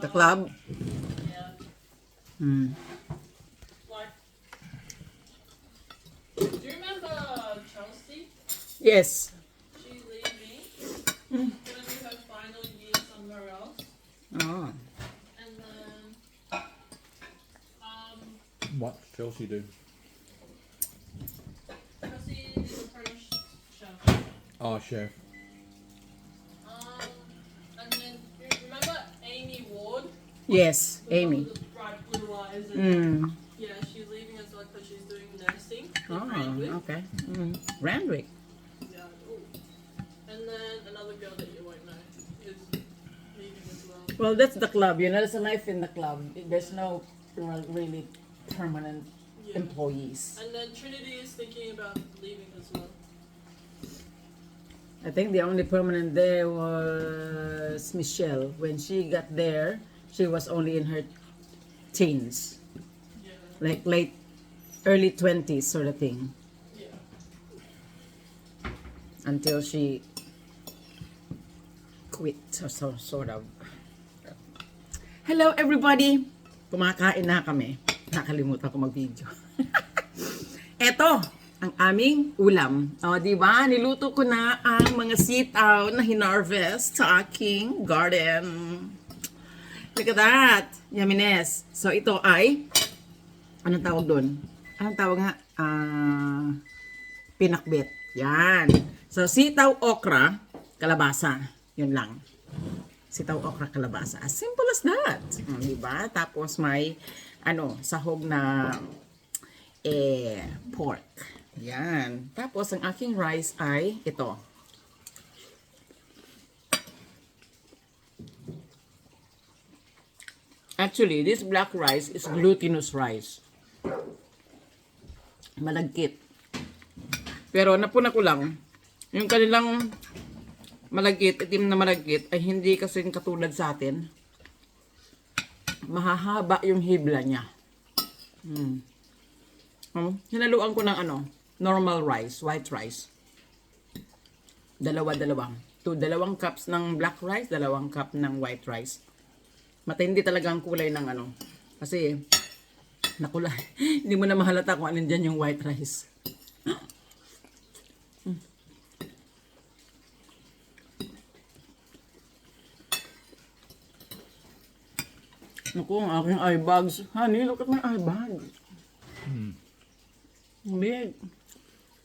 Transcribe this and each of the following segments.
The club? Yeah. Hmm. Like, do you remember Chelsea? Yes. She's leaving. Gonna do her final year somewhere else. Oh. And then, What Chelsea do? Chelsea is a French chef. Oh, chef. And then, you remember Amy Ward? Yes, The one Amy. with the bright blue eyes and Mm. yeah, she's leaving as well because she's doing nursing in Oh, Randwick. okay. Mm. Randwick. Yeah. Ooh. And then another girl that you won't know is leaving as well. Well, that's the club. You know, there's a life in the club. There's no really permanent Yeah. employees. And then Trinity is thinking about leaving as well. I think the only permanent there was Michelle. When she got there, she was only in her teens, Yeah. like early 20s sort of thing, Yeah. until she quit, sort of. Hello everybody! Kumakain na kami. Nakalimutan ko mag-video. Eto, ang aming ulam. O, di ba? Niluto ko na ang mga sitaw na hinarvest sa aking garden. Look at that! Yumminess. So, ito ay, anong tawag doon? Anong tawag nga? Pinakbet. Yan. So, sitaw, okra, kalabasa. Yun lang. Sitaw, okra, kalabasa. As simple as that. Di ba? Tapos may, sahog na pork. Yan. Tapos, ang aking rice ay ito. Actually, this black rice is glutinous rice. Malagkit. Pero napuna ko lang, yung kanilang malagkit, itim na malagkit, ay hindi kasi katulad sa atin. Mahahaba yung hibla niya. Hinaluan ko ng normal rice, white rice. Dalawa. 2 cups ng black rice, 2 cup ng white rice. Matindi talaga ang kulay ng kasi nakulay. Hindi mo na mahalata kung alin dyan yung white rice. Naku, ang aking eye bags. Honey, look at my eye bag. Big.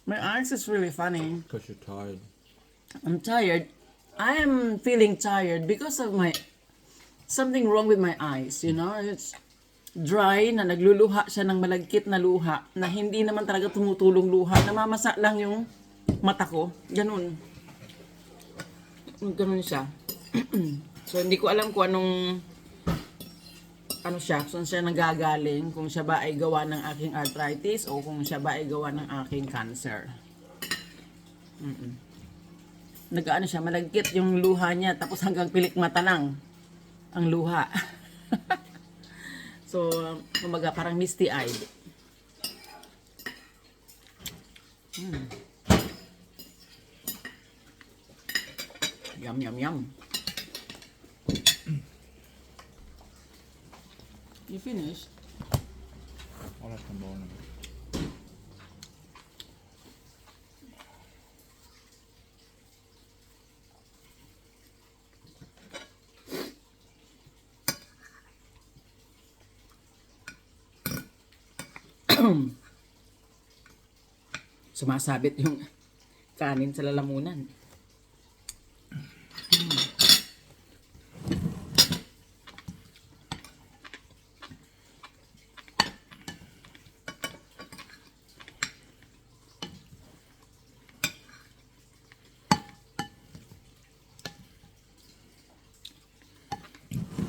My eyes is really funny. Because you're tired. I'm tired. I am feeling tired because of something wrong with my eyes, you know? It's dry na nagluluha siya ng malagkit na luha na hindi naman talaga tumutulong luha. Namamasa lang yung mata ko. Ganun. Ganun siya. So, hindi ko alam kung anong saan siya nagagaling, kung siya ba ay gawa ng aking arthritis o kung siya ba ay gawa ng aking cancer. Siya, malagkit yung luha niya, tapos hanggang pilik mata lang ang luha. So, kumbaga parang misty-eyed. Yum. You finished? I'll have some more in a bit. Sumasabit yung kanin sa lalamunan.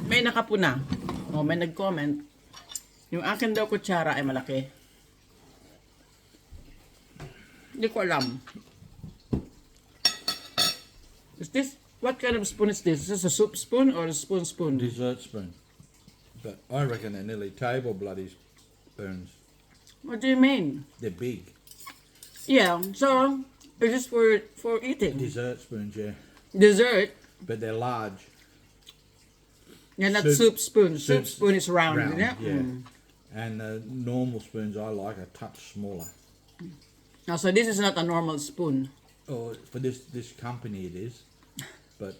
May nakapuna. May nag-comment. Yung akin daw kutsara ay malaki. Hindi ko alam. Is this, what kind of spoon is this? Is this a soup spoon or a spoon? Dessert spoon. But I reckon they're nearly table bloody spoons. What do you mean? They're big. Yeah, so, is this for eating? Dessert spoons, yeah. Dessert? But they're large. Yeah, not soup spoon. Soup spoon is round, isn't it? yeah. And normal spoons I like a touch smaller. Oh, so this is not a normal spoon. Or for this company it is. But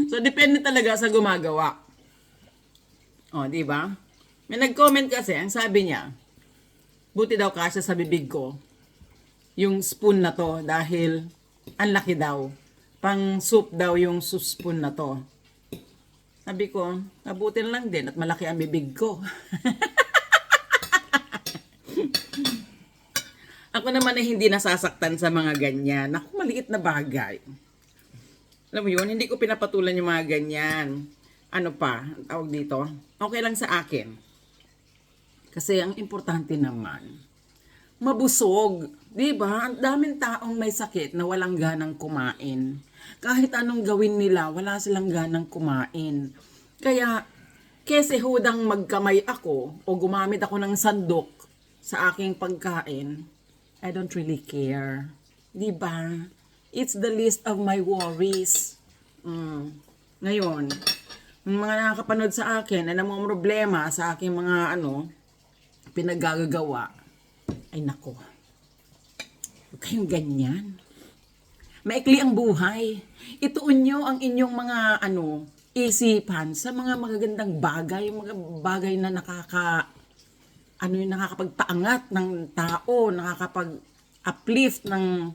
So, depende talaga sa gumagawa. O, di ba? May nag-comment kasi, ang sabi niya, buti daw kasi sa bibig ko, yung spoon na to dahil ang laki daw. Pang soup daw yung soup spoon na to. Sabi ko, mabuti na lang din at malaki ang bibig ko. Ako naman ay hindi nasasaktan sa mga ganyan. Ako, maliit na bagay. Alam mo yun, hindi ko pinapatulan yung mga ganyan. Ano pa, ang tawag dito, okay lang sa akin. Kasi ang importante naman, mabusog. Diba? Ang daming taong may sakit na walang ganang kumain. Kahit anong gawin nila, wala silang ganang kumain. Kaya, kese hudang magkamay ako o gumamit ako ng sandok sa aking pagkain, I don't really care. Diba? It's the least of my worries. Ngayon, yung mga nakakapanood sa akin na namang problema sa aking mga pinaggagawa, ay nako. Huwag kayong ganyan. Maikli ang buhay. Ituon nyo ang inyong mga isipan sa mga magagandang bagay, mga bagay na nakakapagpaangat ng tao, nakakapag-uplift ng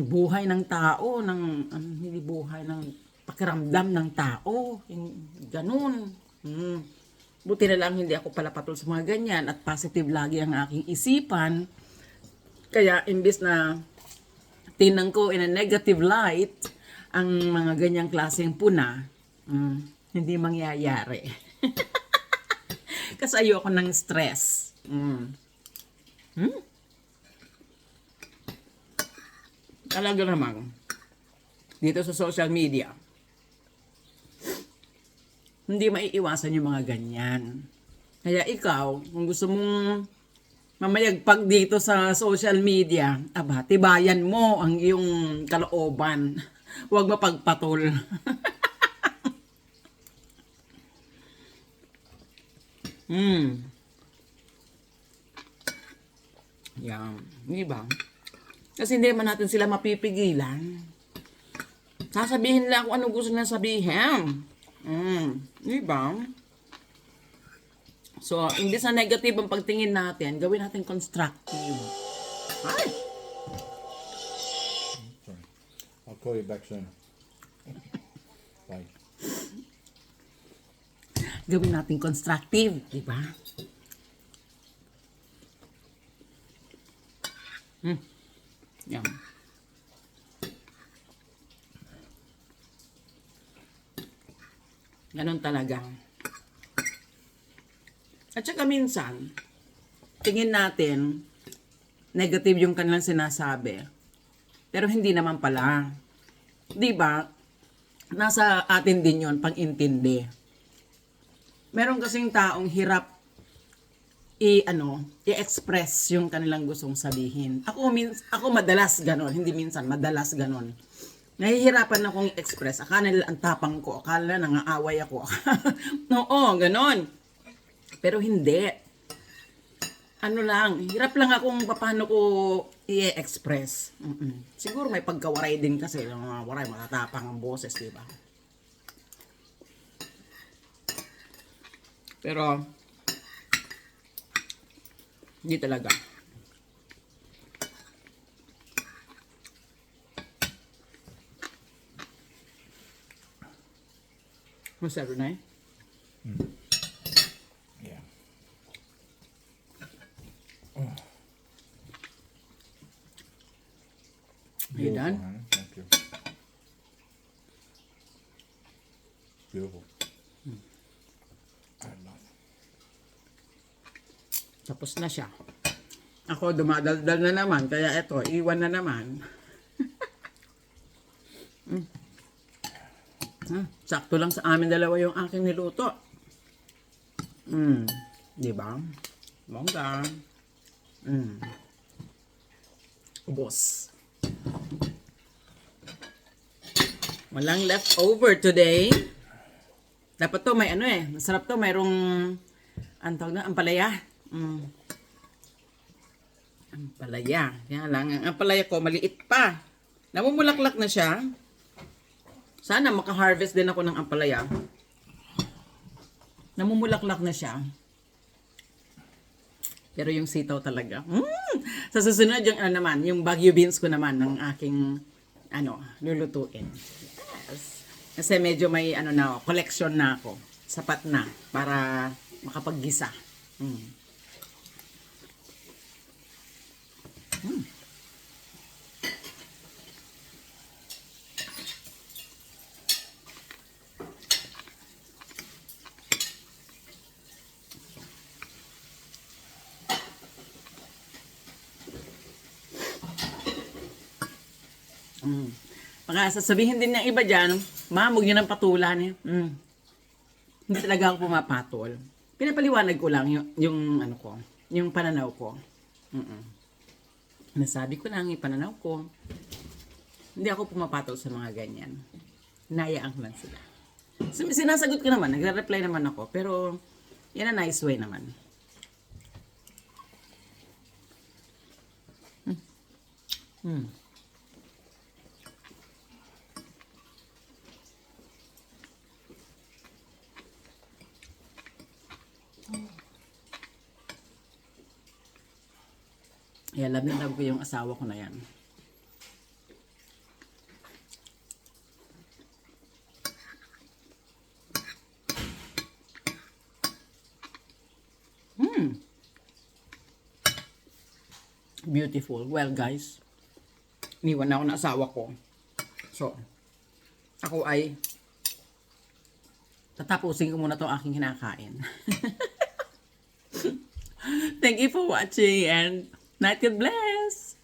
buhay ng tao, hindi buhay ng pakiramdam ng tao, ganun. Buti na lang hindi ako pala patol sa mga ganyan at positive lagi ang aking isipan. Kaya imbis na tinang ko in a negative light ang mga ganyang klaseng puna, hindi mangyayari. Kasi ayoko ng stress. Talaga naman, dito sa social media, hindi maiiwasan yung mga ganyan. Kaya ikaw, kung gusto mong mamayagpag dito sa social media, tibayan mo ang iyong kalooban. Huwag mapagpatol. Yan. Di ba? Kasi hindi naman natin sila mapipigilan. Sasabihin nila kung anong gusto nila sabihin. Di ba? So, imbis na negative ang pagtingin natin, gawin natin constructive. Ay! sorry. I'll call you back soon. Bye. Gawin natin constructive, di ba? Yan. Ganon talaga. At saka minsan, tingin natin, negative yung kanilang sinasabi. Pero hindi naman pala. Di ba? Nasa atin din yon pang-intindi. Meron kasing taong hirap i-express yung kanilang gustong sabihin. Ako madalas ganon, hindi minsan, madalas ganon. Nahihirapan akong i-express. Akala nila ang tapang ko, akala nangaaway ako. Oo, ganon. Pero hindi. Hirap lang akong paano ko i-express. Siguro may pagkawaray din kasi, yung mga waray, matatapang ang boses, di ba? Pero, hindi talaga. Masarap na eh. Yeah. Are you done? honey. Thank you. Beautiful. I love it. Tapos na siya. Ako dumadaldal na naman, kaya eto, iwan na naman. Sakto lang sa amin dalawa yung aking niluto. Di ba? Bongga. Ubos. Walang leftover today. Dapat to may ano eh. Masarap to. Mayroong, ang tawag na, ampalaya. Ampalaya. Kaya lang, ang ampalaya ko, maliit pa. Namumulaklak na siya. Sana maka-harvest din ako ng ampalaya. Namumulaklak na siya. Pero yung sitaw talaga. Sa susunod yung ano naman, yung Baguio beans ko naman ng aking lulutuin. Yes. Kasi medyo may collection na ako. Sapat na para makapaggisa. Baka sasabihin din ng iba dyan, ma'am, huwag nyo ng patulan eh. Hindi talaga ako pumapatol. Pinapaliwanag ko lang yung pananaw ko. Nasabi ko lang yung pananaw ko. Hindi ako pumapatol sa mga ganyan. Hinayaan ko lang sila. Sinasagot ko naman, nagre-reply naman ako, pero yan a nice way naman. Ayan, love na love ko yung asawa ko na yan. Beautiful. Well, guys, iniwan na ako ng asawa ko. So, ako ay tatapusin ko muna itong aking kinakain. Thank you for watching and night God bless!